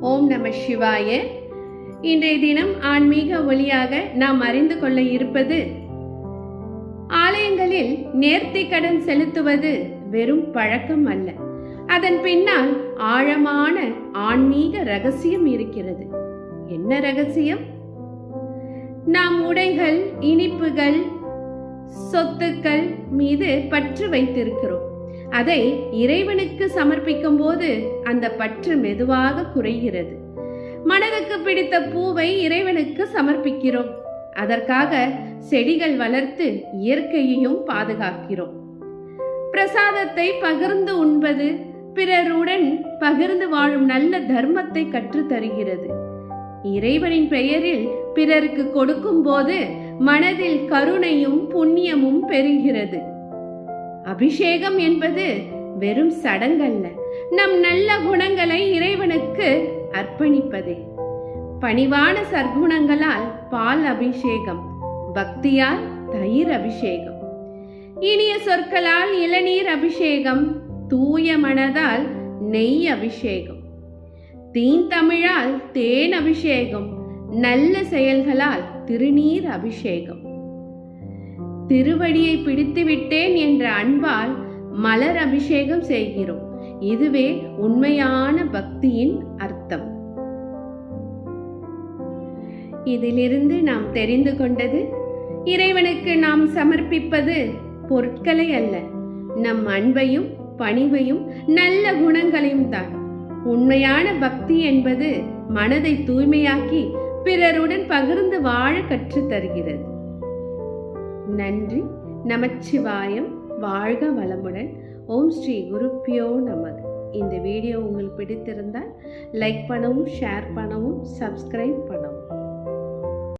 ஓம் நம சிவாய. இன்றைய தினம் ஆன்மீக ஒளியாக நாம் அறிந்து கொள்ள இருப்பது, ஆலயங்களில் நேர்த்தி கடன் செலுத்துவது வெறும் பழக்கம் அல்ல, அதன் பின்னால் ஆழமான ஆன்மீக ரகசியம் இருக்கிறது. என்ன ரகசியம்? நாம் உடைகள், இனிப்புகள், சொத்துக்கள் மீது பற்று வைத்திருக்கிறோம். அதை இறைவனுக்கு சமர்ப்பிக்கும் போது அந்த பற்று மெதுவாக குறைகிறது. மனதுக்கு பிடித்த பூவை இறைவனுக்கு சமர்ப்பிக்கிறோம். அதற்காக செடிகள் வளர்த்து இயற்கையையும் பாதுகாக்கிறோம். பிரசாதத்தை பகிர்ந்து உண்பது பிறருடன் பகிர்ந்து வாழும் நல்ல தர்மத்தை கற்றுத் தருகிறது. இறைவனின் பெயரில் பிறருக்கு கொடுக்கும் போது மனதில் கருணையும் புண்ணியமும் பெறுகிறது. அபிஷேகம் என்பது வெறும் சடங்கல்ல, நம் நல்ல குணங்களை இறைவனுக்கு அர்ப்பணிப்பதே. பணிவான சற்குணங்களால் பால் அபிஷேகம், பக்தியால் தயிர் அபிஷேகம், இனிய சொற்களால் இளநீர் அபிஷேகம், தூய மனதால் நெய் அபிஷேகம், தீந்தமிழால் தேன் அபிஷேகம், நல்ல செயல்களால் திருநீர் அபிஷேகம். திருவடியை பிடித்து விட்டேன் என்ற அன்பால் மலர் அபிஷேகம் செய்கிறோம். இதுவே உண்மையான பக்தியின் அர்த்தம். இதிலிருந்து நாம் தெரிந்து கொண்டது, இறைவனுக்கு நாம் சமர்ப்பிப்பது பொருட்களை அல்ல, நம் அன்பையும் பணிவையும் நல்ல குணங்களையும் தான். உண்மையான பக்தி என்பது மனதை தூய்மையாக்கி பிறருடன் பகிர்ந்து வாழ கற்றுத் தருகிறது. நன்றி. நமச்சிவாயம். வாழ்க வளமுடன். ஓம் ஸ்ரீ குருப்பியோ நமக. இந்த வீடியோ உங்களுக்கு பிடித்திருந்தால் லைக் பண்ணவும், ஷேர் பண்ணவும், சப்ஸ்கிரைப் பண்ணவும்.